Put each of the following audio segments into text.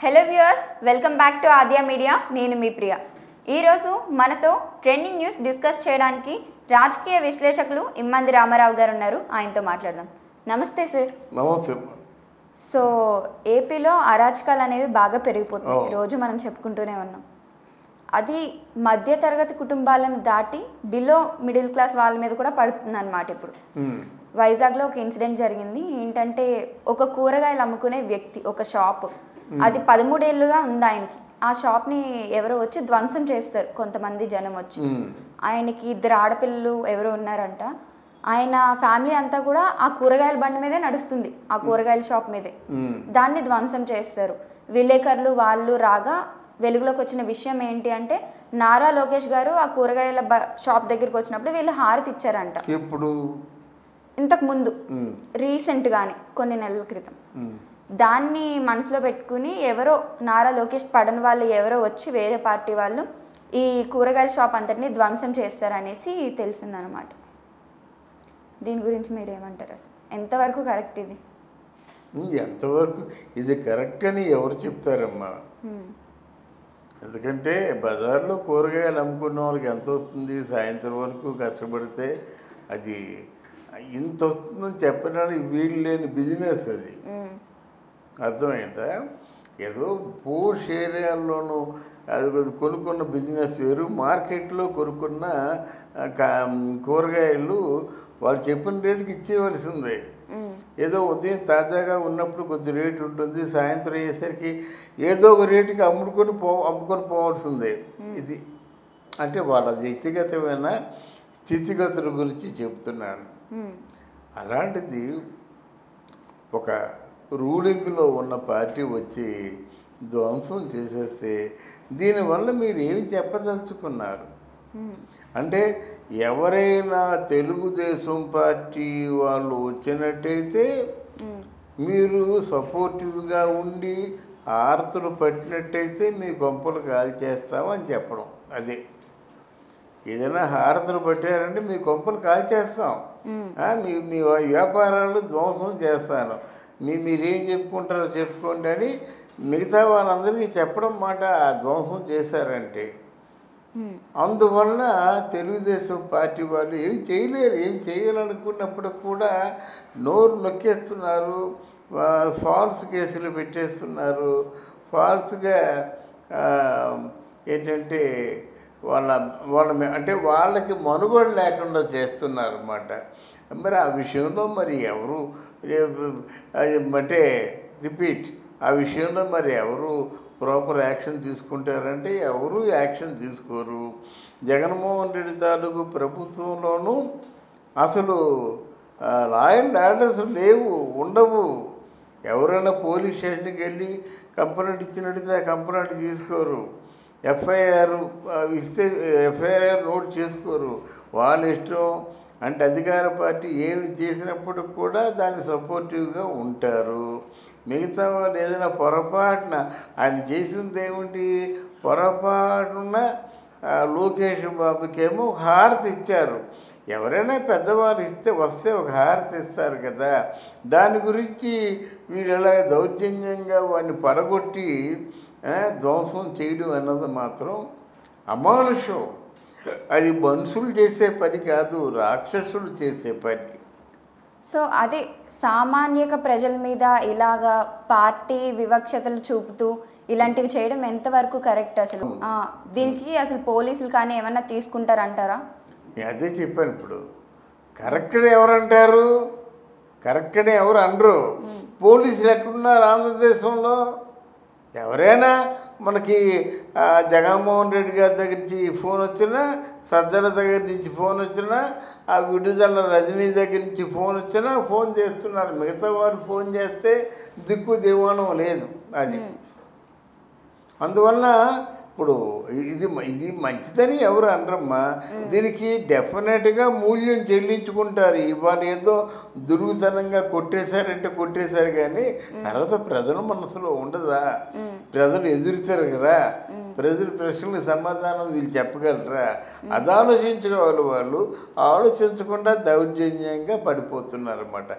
Hello viewers, welcome back to Aadya media. నేను మీ ప్రియ. ఈరోజు మనతో ట్రెండింగ్ న్యూస్ డిస్కస్ చేయడానికి రాజకీయ విశ్లేషకులు ఇమ్మంది రామారావు గారు ఉన్నారు. ఆయనతో మాట్లాడదాం. నమస్తే సార్. నమస్తే. సో ఏపీలో అరాచకాలు అనేవి బాగా పెరిగిపోతున్నాయి. రోజు మనం చెప్పుకుంటూనే ఉన్నాం. అది మధ్యతరగతి కుటుంబాలను దాటి బిలో మిడిల్ క్లాస్ వాళ్ళ మీద కూడా పడుతుంది అన్నమాట. ఇప్పుడు వైజాగ్లో ఒక ఇన్సిడెంట్ జరిగింది. ఏంటంటే ఒక కూరగాయలు అమ్ముకునే వ్యక్తి, ఒక షాప్, అది 13 ఏళ్ళుగా ఉంది ఆయనకి. ఆ షాప్ని ఎవరో వచ్చి ధ్వంసం చేస్తారు, కొంతమంది జనం వచ్చి. ఆయనకి 2 ఆడపిల్లలు ఎవరో ఉన్నారంట. ఆయన ఫ్యామిలీ అంతా కూడా ఆ కూరగాయల బండి మీదే నడుస్తుంది, ఆ కూరగాయల షాప్ మీదే. దాన్ని ధ్వంసం చేస్తారు. విలేకరులు వాళ్ళు రాగా వెలుగులోకి వచ్చిన విషయం ఏంటి అంటే, నారా లోకేష్ గారు ఆ కూరగాయల షాప్ దగ్గరికి వచ్చినప్పుడు వీళ్ళు హారతి ఇచ్చారంట. ఇప్పుడు ఇంతకు ముందు రీసెంట్గానే కొన్ని నెలల క్రితం దాన్ని మనసులో పెట్టుకుని ఎవరో నారా లోకేష్ పడని వాళ్ళు ఎవరో వచ్చి వేరే పార్టీ వాళ్ళు ఈ కూరగాయల షాప్ అంతటిని ధ్వంసం చేస్తారనేసి తెలిసిందనమాట. దీని గురించి మీరు ఏమంటారు? అసలు ఎంతవరకు కరెక్ట్ ఇది? ఎంతవరకు ఇది కరెక్ట్ అని ఎవరు చెప్తారమ్మా? ఎందుకంటే బజార్లో కూరగాయలు అమ్ముకున్న వాళ్ళకి ఎంత వస్తుంది? సాయంత్రం వరకు కష్టపడితే అది ఇంత వస్తుందని చెప్పడానికి వీలు లేని బిజినెస్ అది. అర్థమైందా? ఏదో పోష్ ఏరియాల్లోనూ అది కొనుక్కున్న బిజినెస్ వేరు, మార్కెట్లో కొనుక్కున్న కూరగాయలు వాళ్ళు చెప్పిన రేటుకి ఇచ్చేవలసిందే. ఏదో ఉదయం తాజాగా ఉన్నప్పుడు కొద్ది రేటు ఉంటుంది, సాయంత్రం అయ్యేసరికి ఏదో ఒక రేటుకి అమ్ముకొని పోవాల్సిందే. ఇది అంటే వాళ్ళ వ్యక్తిగతమైన స్థితిగతుల గురించి చెప్తున్నాను. అలాంటిది ఒక రూలింగ్లో ఉన్న పార్టీ వచ్చి ధ్వంసం చేసేస్తే దీనివల్ల మీరు ఏం చెప్పదలుచుకున్నారు? అంటే ఎవరైనా తెలుగుదేశం పార్టీ వాళ్ళు వచ్చినట్టయితే మీరు సపోర్టివ్గా ఉండి ఆర్తలు పట్టినట్టయితే మీ కొంపలు కాల్ చేస్తామని చెప్పడం. అదే ఏదైనా హారతలు పట్టారంటే మీ కొంపలు కాల్ చేస్తాం, మీ వ్యాపారాలు ధ్వంసం చేస్తాను, మీరేం చెప్పుకుంటారో చెప్పుకోండి అని మిగతా వాళ్ళందరికీ చెప్పడం మాట ధ్వంసం చేశారంటే. అందువలన తెలుగుదేశం పార్టీ వాళ్ళు ఏం చేయలేరు. ఏం చేయాలనుకున్నప్పుడు కూడా నోరు నొక్కేస్తున్నారు, ఫాల్స్ కేసులు పెట్టేస్తున్నారు, ఫాల్స్గా ఏంటంటే వాళ్ళ అంటే వాళ్ళకి మనుగడ లేకుండా చేస్తున్నారు అన్నమాట. మరి ఆ విషయంలో మరి ఎవరు అంటే రిపీట్ ఆ విషయంలో మరి ఎవరు ప్రాపర్ యాక్షన్ తీసుకుంటారంటే ఎవరు యాక్షన్ తీసుకోరు. జగన్మోహన్ రెడ్డి తాలూకు ప్రభుత్వంలోనూ అసలు లా అండ్ ఆర్డర్స్ లేవు, ఉండవు. ఎవరైనా పోలీస్ స్టేషన్కి వెళ్ళి కంప్లైంట్ ఇచ్చినట్టయితే ఆ కంప్లైంట్ తీసుకోరు, ఎఫ్ఐఆర్ ఇస్తే ఎఫ్ఐఆర్ నోట్ చేసుకోరు. వాళ్ళ ఇష్టం. అంటే అధికార పార్టీ ఏమి చేసినప్పుడు కూడా దానికి సపోర్టివ్గా ఉంటారు. మిగతా వాళ్ళు ఏదైనా పొరపాటున ఆయన చేసింది ఏమిటి? పొరపాటున లోకేష్ బాబుకేమో హారతి ఇచ్చారు. ఎవరైనా పెద్దవాళ్ళు వస్తే ఒక హారతి ఇస్తారు కదా. దాని గురించి వీళ్ళు ఎలాగ దౌర్జన్యంగా వాడిని పడగొట్టి ధ్వంసం చేయడం అన్నది మాత్రం అమానుషం. అది మనుషులు చేసే పని కాదు, రాక్షసులు చేసే పని. సో అదే సామాన్యక ప్రజల మీద ఇలాగా పార్టీ వివక్షతలు చూపుతూ ఇలాంటివి చేయడం ఎంతవరకు కరెక్ట్? అసలు దీనికి అసలు పోలీసులు కానీ ఏమన్నా తీసుకుంటారంటారా? నేను అదే చెప్పాను. ఇప్పుడు కరెక్ట్గా ఎవరంటారు? కరెక్ట్గా ఎవరు అనరు. పోలీసులు ఎక్కడున్నారు ఆంధ్రదేశంలో? ఎవరైనా మనకి జగన్మోహన్ రెడ్డి గారి దగ్గర నుంచి ఫోన్ వచ్చినా, సజ్జల దగ్గర నుంచి ఫోన్ వచ్చినా, ఆ విడుదల రజనీ దగ్గర నుంచి ఫోన్ వచ్చినా ఫోన్ చేస్తున్నారు. మిగతా వారు ఫోన్ చేస్తే దిక్కు దివాణం లేదు. అది అందువలన ఇప్పుడు ఇది ఇది మంచిదని ఎవరు అనరమ్మా. దీనికి డెఫినెట్గా మూల్యం చెల్లించుకుంటారు. ఇవాళ ఏదో దుర్గుతనంగా కొట్టేశారంటే కొట్టేశారు, కానీ తర్వాత ప్రజల మనసులో ఉండదా? ప్రజలు ఎదురుతారు కదా, ప్రజల ప్రశ్నలకు సమాధానం వీళ్ళు చెప్పగలరా? అది ఆలోచించుకోవాలి. వాళ్ళు ఆలోచించకుండా దౌర్జన్యంగా పడిపోతున్నారు అన్నమాట.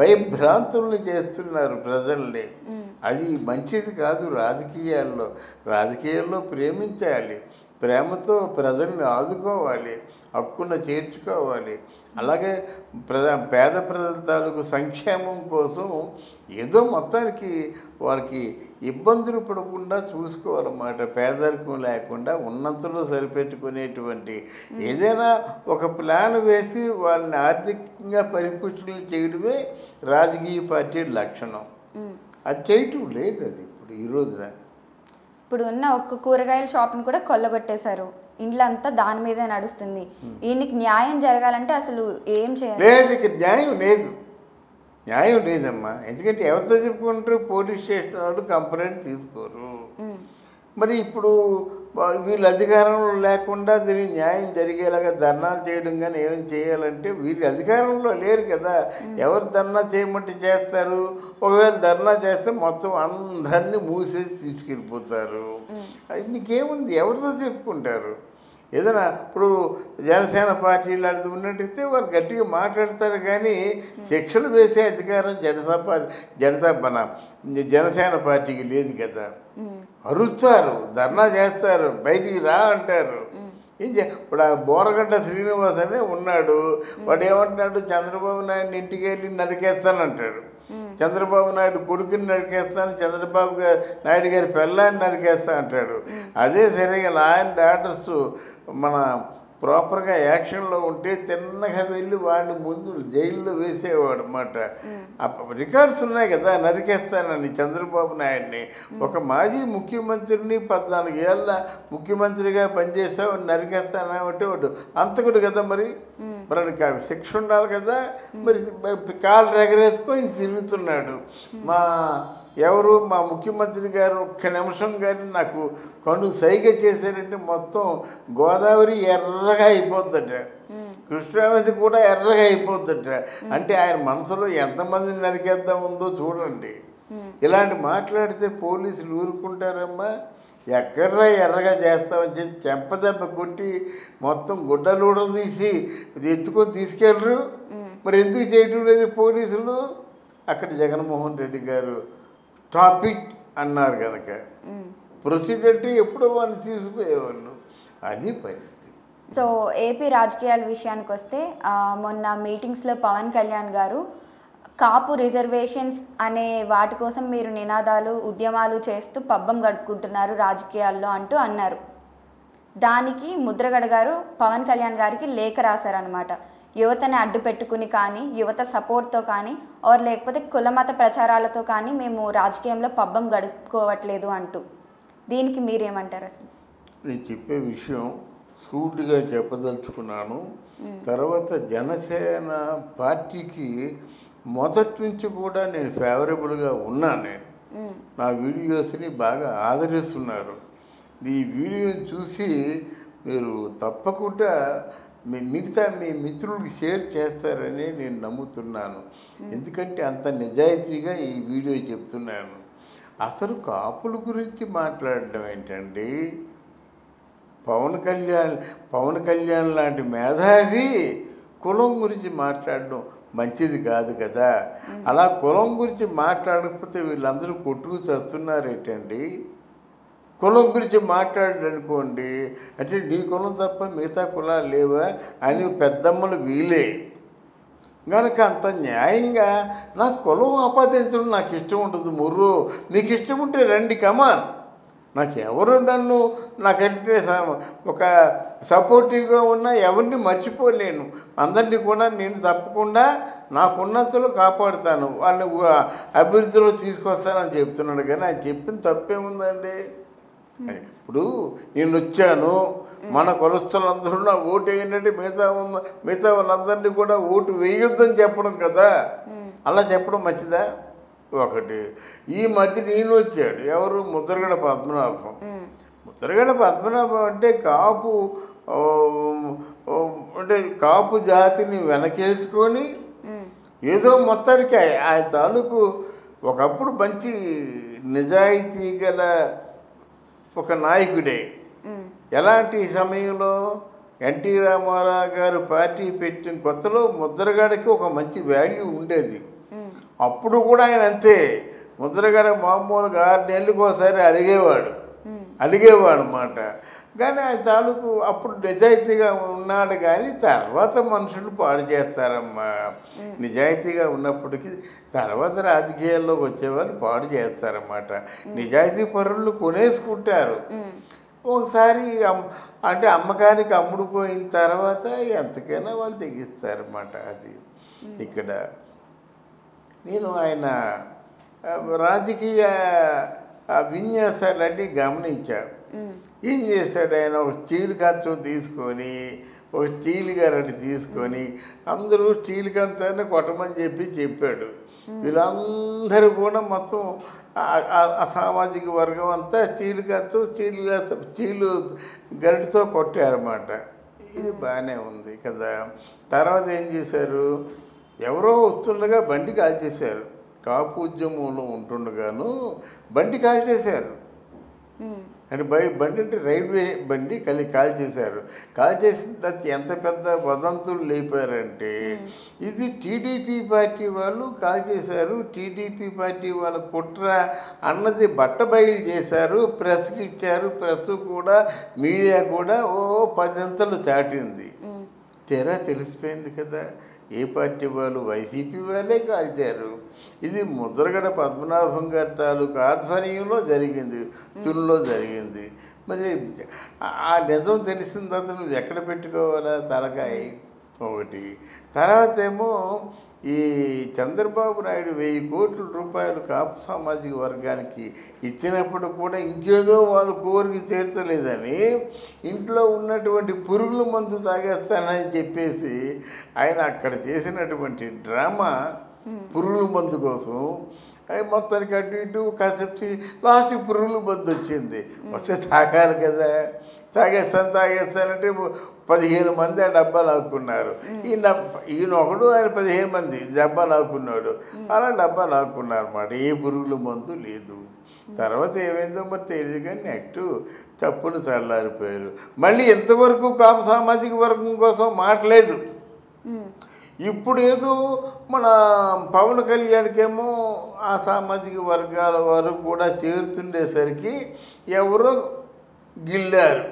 భయభ్రాంతుల్ని చేస్తున్నారు ప్రజల్ని. అది మంచిది కాదు. రాజకీయాల్లో ప్రేమించాలి, ప్రేమతో ప్రజల్ని ఆదుకోవాలి, హక్కున చేర్చుకోవాలి. అలాగే పేద ప్రజల తాలూకు సంక్షేమం కోసం ఏదో మొత్తానికి వారికి ఇబ్బందులు పడకుండా చూసుకోవాలన్నమాట. పేదరికం లేకుండా ఉన్నంతలో సరిపెట్టుకునేటువంటి ఏదైనా ఒక ప్లాన్ వేసి వాళ్ళని ఆర్థికంగా పరిపుష్టులు చేయడమే రాజకీయ పార్టీ లక్షణం. అది చేయటం లేదు. అది ఇప్పుడు ఈ రోజున ఇప్పుడు ఉన్న ఒక్క కూరగాయల షాప్ని కూడా కొల్లగొట్టేశారు. ఇంట్లో అంతా దాని మీదే నడుస్తుంది. ఈయనకి న్యాయం జరగాలంటే అసలు ఏం చేయాలి? లేదు, ఇక్కడ న్యాయం లేదమ్మా. ఎందుకంటే ఎవరితో చెప్పుకుంటారు? పోలీస్ స్టేషన్ వాళ్ళు కంప్లైంట్ తీసుకోరు. మరి ఇప్పుడు వీళ్ళు అధికారంలో లేకుండా దీనికి న్యాయం జరిగేలాగా ధర్నాలు చేయడం కానీ ఏమైనా చేయాలంటే వీళ్ళు అధికారంలో లేరు కదా. ఎవరు ధర్నా చేయమంటే చేస్తారు? ఒకవేళ ధర్నా చేస్తే మొత్తం అందరినీ మూసేసి తీసుకెళ్ళిపోతారు. అది మీకేముంది? ఎవరితో చెప్పుకుంటారు? ఏదైనా ఇప్పుడు జనసేన పార్టీ లాంటిది ఉన్నట్టయితే వాళ్ళు గట్టిగా మాట్లాడతారు, కానీ శిక్షలు వేసే అధికారం జనసేన పార్టీకి లేదు కదా. అరుస్తారు, ధర్నా చేస్తారు, బయటికి రా అంటారు. ఇప్పుడు ఆ బోరగడ్డ శ్రీనివాస్ అనే ఉన్నాడు. వాడు ఏమంటున్నాడు? చంద్రబాబు నాయుడు ఇంటికి వెళ్ళి నరికేస్తానంటాడు. చంద్రబాబు నాయుడు కొడుకుని నరికేస్తాను, చంద్రబాబు నాయుడు గారి పిల్లాన్ని నరికేస్తా అంటాడు. అదే సరిగా ఆయన డాటర్స్ మన ప్రాపర్గా యాక్షన్లో ఉంటే తిన్నగా వెళ్ళి వాడిని ముందు జైల్లో వేసేవాడు అన్నమాట. రికార్డ్స్ ఉన్నాయి కదా, నరికేస్తానని చంద్రబాబు నాయుడిని. ఒక మాజీ ముఖ్యమంత్రిని 14 ఏళ్ళ ముఖ్యమంత్రిగా పనిచేసావు, నరికేస్తానంటే వాడు అంతకుడు కదా. మరి వాడికి శిక్ష ఉండాలి కదా. మరి కాలు రెగరేసుకొని తిరుగుతున్నాడు. మా ముఖ్యమంత్రి గారు ఒక్క నిమిషం కానీ నాకు కను సైగ చేశారంటే మొత్తం గోదావరి ఎర్రగా అయిపోద్దట, కృష్ణానది కూడా ఎర్రగా అయిపోద్దట. అంటే ఆయన మనసులో ఎంతమందిని నరికేద్దాం ఉందో చూడండి. ఇలాంటి మాట్లాడితే పోలీసులు ఊరుకుంటారమ్మా? ఎక్కడ్రా ఎర్రగా చేస్తామని చెప్పి చెంపదెబ్బ కొట్టి మొత్తం గుడ్డలూడ తీసి ఎత్తుకొని తీసుకెళ్ళరు. మరి ఎందుకు చేయటం లేదు పోలీసులు? అక్కడ జగన్మోహన్ రెడ్డి గారు టాపిక్ అన్నారు కనుక ప్రొసీడ్ అంటే ఎప్పుడో వాళ్ళు తీసుకుపోయేవాళ్ళు. అది పరిస్థితి. సో ఏపీ రాజకీయాల విషయానికి వస్తే మొన్న మీటింగ్స్లో పవన్ కళ్యాణ్ గారు కాపు రిజర్వేషన్స్ అనే వాటి కోసం మీరు నినాదాలు ఉద్యమాలు చేస్తూ పబ్బం గడుపుకుంటున్నారు రాజకీయాల్లో అంటూ అన్నారు. దానికి ముద్రగడ గారు పవన్ కళ్యాణ్ గారికి లేఖ రాశారనమాట. యువతని అడ్డు పెట్టుకుని కానీ, యువత సపోర్ట్తో కానీ, ఆర్ లేకపోతే కులమత ప్రచారాలతో కానీ మేము రాజకీయంలో పబ్బం గడుపుకోవట్లేదు అంటూ. దీనికి మీరేమంటారు? అసలు నేను చెప్పే విషయం సూటిగా చెప్పదలుచుకున్నాను. తర్వాత జనసేన పార్టీకి మొదటి నుంచి కూడా నేను ఫేవరబుల్గా ఉన్నాను. నేను నా వీడియోస్ని బాగా ఆదరిస్తున్నారు. ఈ వీడియోని చూసి మీరు తప్పకుండా మిగతా మీ మిత్రులకి షేర్ చేస్తారని నేను నమ్ముతున్నాను. ఎందుకంటే అంత నిజాయితీగా ఈ వీడియో చెప్తున్నాను. అసలు కాపుల గురించి మాట్లాడడం ఏంటండి? పవన్ కళ్యాణ్ లాంటి మేధావి కులం గురించి మాట్లాడడం మంచిది కాదు కదా. అలా కులం గురించి మాట్లాడకపోతే వీళ్ళందరూ కొట్టుకు చస్తున్నారేటండి? కులం గురించి మాట్లాడనుకోండి అంటే నీ కులం తప్ప మిగతా కులాలు లేవా అని పెద్దమ్మలు వీలే కనుక అంత న్యాయంగా నా కులం ఆపాదించడం నాకు ఇష్టం ఉంటుంది. ముర్రు మీకు ఇష్టం ఉంటే రండి, కమాన్. నాకెవరు నాకంటే ఒక సపోర్టివ్గా ఉన్న ఎవరిని మర్చిపోలేను. అందరినీ కూడా నేను తప్పకుండా నాకున్నంతలో కాపాడుతాను, వాళ్ళని అభివృద్ధిలో తీసుకొస్తానని చెప్తున్నాడు. కానీ ఆయన చెప్పిన తప్పేముందండి? ఇప్పుడు నేను వచ్చాను, మన కులస్తులందరూ నా ఓటు వేయండి, మిగతా వాళ్ళందరినీ కూడా ఓటు వేయొద్దని చెప్పడం కదా. అలా చెప్పడం మంచిదా? ఒకటి. ఈ మధ్య నేను వచ్చాడు ఎవరు? ముద్రగడ పద్మనాభం. ముద్రగడ పద్మనాభం అంటే కాపు ఓ, ఓ, అంటే కాపు జాతిని వెనకేసుకొని ఏదో మొత్తానికి ఆయన తాలూకు ఒకప్పుడు మంచి నిజాయితీ గల ఒక నాయకుడే. ఎలాంటి సమయంలో ఎన్టీ రామారావు గారు పార్టీ పెట్టిన కొత్తలో ముద్రగడకి ఒక మంచి వాల్యూ ఉండేది. అప్పుడు కూడా ఆయన అంతే, ముద్రగడ మామూలుగా 6 నెలలకు ఒకసారి అడిగేవాడు అన్నమాట. కానీ ఆయన తాలూకు అప్పుడు నిజాయితీగా ఉన్నాడు. కానీ తర్వాత మనుషులు పాడు చేస్తారమ్మా. నిజాయితీగా ఉన్నప్పటికీ తర్వాత రాజకీయాల్లోకి వచ్చేవాళ్ళు పాడు చేస్తారన్నమాట. నిజాయితీ పరులు కొనేసుకుంటారు. ఒకసారి అంటే అమ్మకానికి అమ్ముడుపోయిన తర్వాత ఎంతకైనా వాళ్ళు తెగిస్తారన్నమాట. అది ఇక్కడ నేను ఆయన రాజకీయ విన్యాసాలన్నీ గమనించా. ఏం చేశాడు ఆయన, ఒక స్టీల్ కంచం తీసుకొని, ఒక స్టీల్ గరటి తీసుకొని అందరూ స్టీల్ కంచాన్ని కొట్టమని చెప్పాడు. వీళ్ళందరూ కూడా మొత్తం ఆ సామాజిక వర్గం అంతా స్టీల్ కంచం స్టీలు గరిటితో కొట్టారన్నమాట. ఇది బాగానే ఉంది కదా. తర్వాత ఏం చేశారు, ఎవరో వస్తుండగా బండి కాల్చేశారు. కాపు ఉద్యమంలో ఉంటుండగాను బండి కాల్చేశారు. అంటే బండి అంటే రైల్వే బండి కాల్చేశారు. కాల్చేసిన తర్వాత ఎంత పెద్ద వదంతులు లేపారంటే, ఇది టీడీపీ పార్టీ వాళ్ళు కాల్చేశారు, టీడీపీ పార్టీ వాళ్ళ కుట్ర అన్నది బట్టబయలు చేశారు, ప్రెస్కి ఇచ్చారు. ప్రెస్ కూడా మీడియా కూడా 10 అంతలు చాటింది. తెరా తెలిసిపోయింది కదా, ఏ పార్టీ వాళ్ళు, వైసీపీ వాళ్ళే కాల్చారు. ఇది ముద్రగడ పద్మనాభం గారి తాలూకు ఆధ్వర్యంలో జరిగింది, తునిలో జరిగింది. మరి ఆ నిజం తెలిసిన తర్వాత నువ్వు ఎక్కడ పెట్టుకోవాలా తలకాయ ఒకటి. తర్వాత ఏమో ఈ చంద్రబాబు నాయుడు 1000 కోట్ల రూపాయలు కాపు సామాజిక వర్గానికి ఇచ్చినప్పుడు కూడా ఇంకేదో వాళ్ళు కోరిక తీర్చలేదని ఇంట్లో ఉన్నటువంటి పురుగుల మందు తాగేస్తానని చెప్పేసి ఆయన అక్కడ చేసినటువంటి డ్రామా పురుగుల మందు కోసం అవి మొత్తానికి అటు ఇటు కాసేపు లాస్ట్కి పురుగుల మందు వచ్చింది. వస్తే తాగాలి కదా, తాగేస్తానంటే 15 మంది ఆ డబ్బా లాక్కున్నారు. ఈయన ఒకడు, ఆయన 15 మంది డబ్బా లాక్కున్నాడు. అలా డబ్బా లాక్కున్నారు అన్నమాట. ఏ పురుగుల మందు లేదు. తర్వాత ఏమైందో మరి తెలియదు కానీ నెక్స్ట్ చప్పులు చల్లారిపోయారు. మళ్ళీ ఎంతవరకు కాపు సామాజిక వర్గం కోసం మాట్లేదు. ఇప్పుడు ఏదో మన పవన్ కళ్యాణ్కేమో ఆ సామాజిక వర్గాల వారు కూడా చేరుతుండేసరికి ఎవరో గిల్లారు.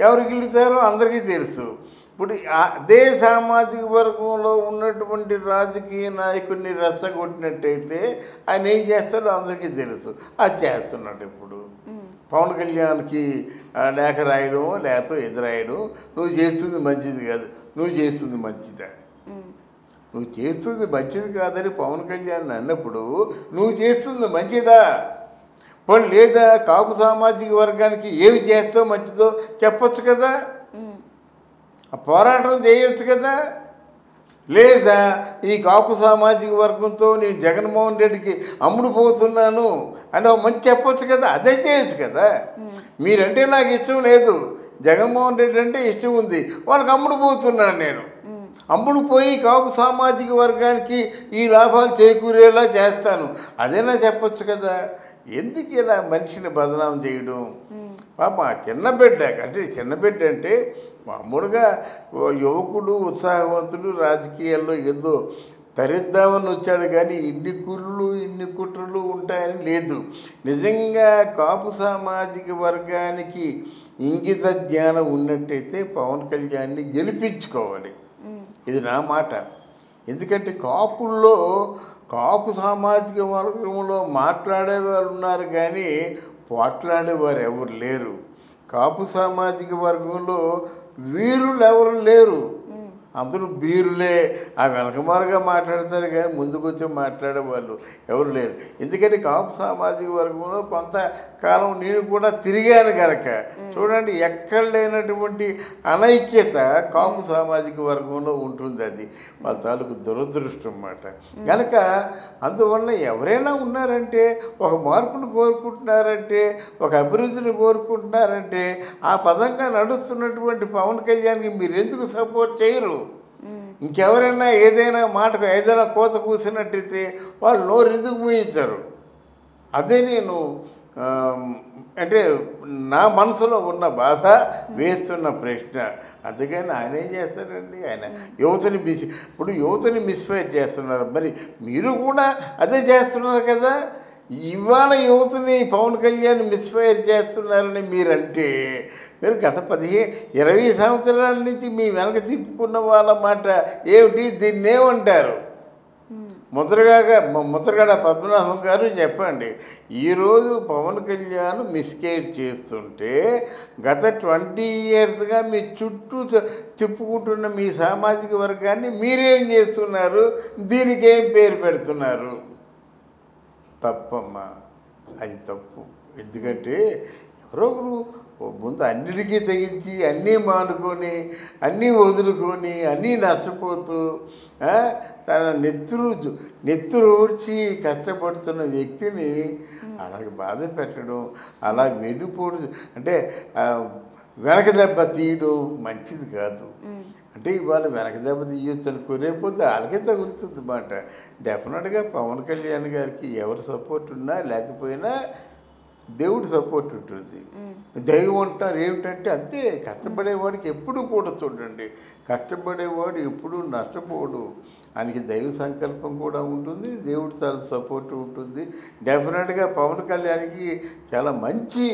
ఎవరు గిల్లుతారో అందరికీ తెలుసు. ఇప్పుడు అదే సామాజిక వర్గంలో ఉన్నటువంటి రాజకీయ నాయకుడిని రెచ్చగొట్టినట్టయితే ఆయన ఏం చేస్తాడో అందరికీ తెలుసు. అది చేస్తున్నాడు. ఇప్పుడు పవన్ కళ్యాణ్కి లేఖ రాయడం, లేకపోతే ఎదురాయడం, నువ్వు చేస్తుంది మంచిది కాదు, నువ్వు చేస్తుంది మంచిదా, నువ్వు చేస్తుంది మంచిది కాదని పవన్ కళ్యాణ్ అన్నప్పుడు నువ్వు చేస్తుంది మంచిదా, పోనీ లేదా కాపు సామాజిక వర్గానికి ఏమి చేస్తావు మంచిదో చెప్పొచ్చు కదా, ఆ పోరాటం చేయొచ్చు కదా. లేదా ఈ కాపు సామాజిక వర్గంతో నేను జగన్మోహన్ రెడ్డికి అమ్ముడుపోతున్నాను అని మంచి చెప్పొచ్చు కదా, అదే చేయొచ్చు కదా. మీరంటే నాకు ఇష్టం లేదు, జగన్మోహన్ రెడ్డి అంటే ఇష్టం ఉంది, వాళ్ళకి అమ్ముడుపోతున్నాను నేను, అమ్ముడుపోయి కాపు సామాజిక వర్గానికి ఈ లాభాలు చేకూరేలా చేస్తాను, అదేనా చెప్పొచ్చు కదా. ఎందుకు ఇలా మనిషిని బదనాం చేయడం? పాప చిన్న బిడ్డ అంటే చిన్న బిడ్డ అంటే మామూలుగా యువకుడు ఉత్సాహవంతుడు రాజకీయాల్లో ఏదో తరిద్దామని వచ్చాడు. కానీ ఇన్ని కుర్రలు ఇన్ని కుట్రలు ఉంటాయని లేదు. నిజంగా కాపు సామాజిక వర్గానికి ఇంగిత జ్ఞానం ఉన్నట్టయితే పవన్ కళ్యాణ్ని గెలిపించుకోవాలి. ఇది నా మాట. ఎందుకంటే కాపు సామాజిక వర్గంలో మాట్లాడేవారు ఉన్నారు కానీ పోట్లాడేవారు ఎవరు లేరు. కాపు సామాజిక వర్గంలో వీరులు ఎవరు లేరు. అందరూ బీరులే. ఆ వెనకమారుగా మాట్లాడతారు కానీ ముందుకు వచ్చి మాట్లాడే వాళ్ళు ఎవరు లేరు. ఎందుకంటే కాపు సామాజిక వర్గంలో కొంతకాలం నేను కూడా తిరిగాను కనుక చూడండి, ఎక్కడ లేనటువంటి అనైక్యత కాపు సామాజిక వర్గంలో ఉంటుంది. అది వాళ్ళ తాలూకు దురదృష్టం అన్నమాట. కనుక అందువల్ల ఎవరైనా ఉన్నారంటే, ఒక మార్పును కోరుకుంటున్నారంటే, ఒక అభివృద్ధిని కోరుకుంటున్నారంటే, ఆ పదంగా నడుస్తున్నటువంటి పవన్ కళ్యాణ్కి మీరు ఎందుకు సపోర్ట్ చేయరు? ఇంకెవరైనా ఏదైనా మాటకు ఏదైనా కోత కూసినట్టయితే వాళ్ళు నోరు ఎందుకు మూయించారు? అదే నేను అంటే నా మనసులో ఉన్న బాధ, వేస్తున్న ప్రశ్న. అందుకని ఆయన ఏం చేస్తారండి? ఆయన యువతని ఇప్పుడు యువతని మిస్ఫైర్ చేస్తున్నారు. మరి మీరు కూడా అదే చేస్తున్నారు కదా. ఇవాళ యువతని పవన్ కళ్యాణ్ మిస్ఫైర్ చేస్తున్నారని మీరంటే, మీరు గత 20 సంవత్సరాల నుంచి మీ వెనక తిప్పుకున్న వాళ్ళ మాట ఏమిటి? దీన్ని ఏమంటారు? ముద్రగడ పద్మనాభం గారు చెప్పండి. ఈరోజు పవన్ కళ్యాణ్ మిస్గైడ్ చేస్తుంటే గత 20 ఇయర్స్గా మీ చుట్టూ తిప్పుకుంటున్న మీ సామాజిక వర్గాన్ని మీరేం చేస్తున్నారు? దీనికి ఏం పేరు పెడుతున్నారు? తప్పమ్మా, అది తప్పు. ఎందుకంటే ఎవరో ఒకరు ముందు అన్నిటికీ తెగించి అన్నీ మానుకొని అన్నీ వదులుకొని అన్నీ నష్టపోతూ తన నెత్తురు ఊడ్చి కష్టపడుతున్న వ్యక్తిని అలాగే బాధ పెట్టడం, అలా వెన్నుపోటు అంటే వెనక దెబ్బ తీయడం మంచిది కాదు. అంటే ఇవాళ వెనక దెబ్బ తీయొచ్చు అనుకో, రేపొద్దు వాళ్ళకే తగులుతుంది అన్నమాట. డెఫినెట్గా పవన్ కళ్యాణ్ గారికి ఎవరు సపోర్ట్ ఉన్నా లేకపోయినా దేవుడి సపోర్ట్ ఉంటుంది. దైవం అంటారు ఏమిటంటే అంతే. కష్టపడేవాడికి ఎప్పుడు కూడా చూడండి, కష్టపడేవాడు ఎప్పుడు నష్టపోడు. ఆయనకి దైవ సంకల్పం కూడా ఉంటుంది, దేవుడి చాలా సపోర్ట్ ఉంటుంది. డెఫినెట్గా పవన్ కళ్యాణ్కి చాలా మంచి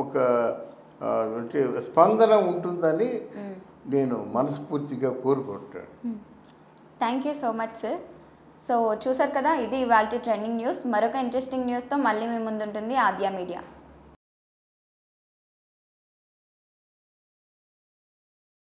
ఒక అంటే స్పందన ఉంటుందని నేను మనస్ఫూర్తిగా కోరుకుంటాను. Thank you so much sir. So చూసారు కదా, ఇది ఇవాల్టి ట్రెండింగ్ న్యూస్. మరొక ఇంట్రెస్టింగ్ న్యూస్తో మళ్ళీ మీ ముందుంటుంది ఆద్య మీడియా.